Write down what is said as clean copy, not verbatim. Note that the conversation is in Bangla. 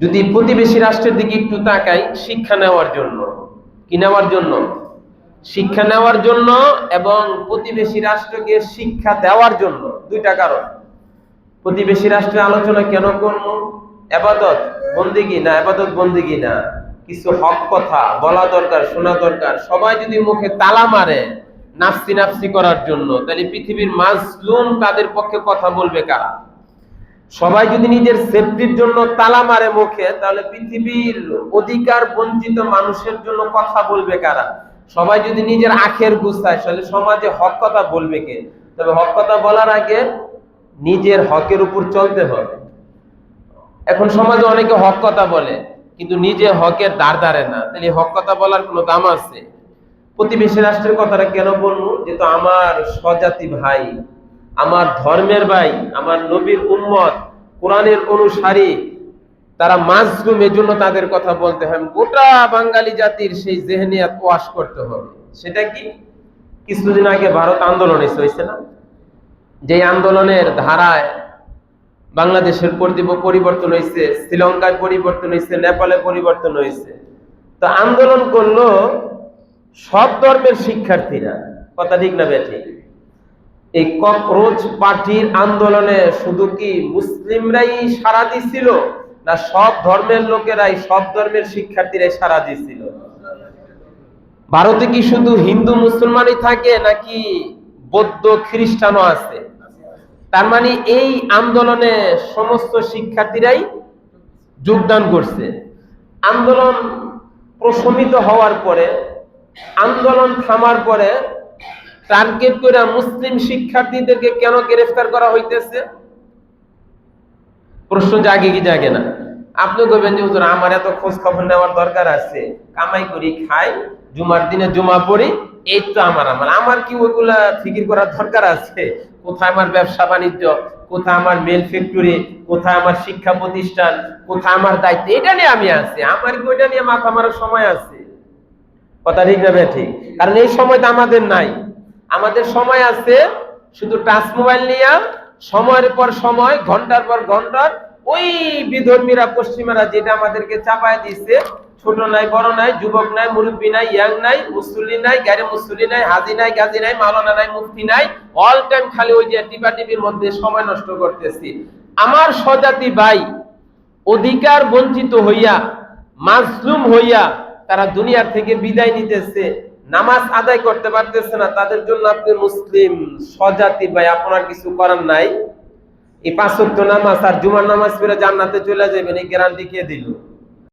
যদি প্রতিবেশী রাষ্ট্রের দিকে একটু তাকাই, শিক্ষা নেওয়ার জন্য, কি নেওয়ার জন্য? শিক্ষা নেওয়ার জন্য এবং প্রতিবেশী রাষ্ট্রকে শিক্ষা দেওয়ার জন্য। দুইটা কারণ। প্রতিবেশী রাষ্ট্রের আলোচনা কেন করবো? ইবাদত বন্দেগী না, ইবাদত বন্দেগী না, কিছু হক কথা বলা দরকার, শোনা দরকার। সবাই যদি মুখে তালা মারে নাফসি নাফসি করার জন্য, তাহলে পৃথিবীর মাজলুম তাদের পক্ষে কথা বলবে কারা? সবাই যদি নিজের সেফটির জন্য তালা মারে মুখে, তাহলে পৃথিবীর অধিকার বঞ্চিত মানুষের জন্য কথা বলবে কারা? সবাই যদি নিজের আখের গুছায়, তাহলে সমাজে হক কথা বলবে কে? তবে হক কথা বলার আগে নিজের হকের উপর চলতে হবে। এখন সমাজে অনেকে হক কথা বলে কিন্তু নিজে হকের দ্বার ধারে না, তাহলে হক কথা বলার কোনো দাম আছে? প্রতিবেশী রাষ্ট্রের কথাটা কেন বলবো? যেহেতু আমার স্বজাতি ভাই, আমার ধর্মের ভাই, আমার নবীর উম্মত, কোরআনের অনুসারী, তারা মাজলুম, এজন্য তাদের কথা বলতে হয়। গোটা বাঙালি জাতির সেই জেহনিয়াত ওয়াশ করতে হবে। সেটা কি? কিছুদিন আগে ভারত আন্দোলন হয়েছে না? যে আন্দোলনের ধারায় বাংলাদেশের পরিবর্তন হয়েছে, শ্রীলঙ্কায় পরিবর্তন হয়েছে, নেপালে পরিবর্তন হয়েছে। তো আন্দোলন করলো সব ধর্মের শিক্ষার্থীরা। কথা ঠিক না বেঠিক? এই ককরোচ পার্টির আন্দোলনে শুধু কি মুসলিমরাই সাড়া দিছিল, না সব ধর্মের লোকেরাই, সব ধর্মের শিক্ষার্থীরাই সাড়া দিছিল? ভারতে কি শুধু হিন্দু মুসলমানই থাকে নাকি বৌদ্ধ খ্রিস্টানও আছে? তার মানে এই আন্দোলনে সমস্ত শিক্ষার্থীরাই যোগদান করছে। আন্দোলন প্রশমিত হওয়ার পরে, আন্দোলন থামার পরে টার্গেট করে মুসলিম শিক্ষার্থীদেরকে কেন গ্রেফতার করা হইতেছে? প্রশ্ন জাগে কি জাগে না? আপনি বলবেন যে হুজুর আমার এত খোঁজ খবর নেওয়ার দরকার আছে, কামাই করি, খাই, জুমার দিনে জুমা পড়ি, এই তো আমার কি ওইগুলা ফিকির করার দরকার আছে? কোথায় আমার ব্যবসা বাণিজ্য, কোথায় আমার মেল ফ্যাক্টরি, কোথায় আমার শিক্ষা প্রতিষ্ঠান, কোথায় আমার দায়িত্ব? এটা নিয়ে আমি আছি। আমার কি ওইটা নিয়ে মাথা মারার সময় আছে? কথা ঠিক না ঠিক? কারণ এই সময়টা আমাদের নাই। আমাদের সময় আছে শুধু টাচ মোবাইল নিয়ে সময়ের পর সময়, ঘন্টার পর ঘন্টার ওই বিধর্মীরা, পশ্চিমারা যেটা আমাদেরকে চাপায় দিচ্ছে, ছোট নাই, বড় নাই, যুবক নাই, মুরব্বী নাই, ইয়াং নাই, মুসল্লি নাই, গায়ে মুসল্লি নাই, হাজি নাই, গাজী নাই, মাওলানা নাই, মুফতি নাই, অল টাইম খালি ওই যে টিপাটিপির মধ্যে সময় নষ্ট করতেছি। আমার স্বজাতি ভাই অধিকার বঞ্চিত হইয়া, মাজলুম হইয়া তারা দুনিয়ার থেকে বিদায় নিতেছে, নামাজ আদায় করতে পারতেছে না। তাদের জন্য আপনি মুসলিম স্বজাতি ভাই, আপনার কিছু করার নাই। এই 5 ওয়াক্ত নামাজ আর জুমার নামাজ পড়ে জান্নাতে চলে যাবেন, এই গ্যারান্টি কে দিল?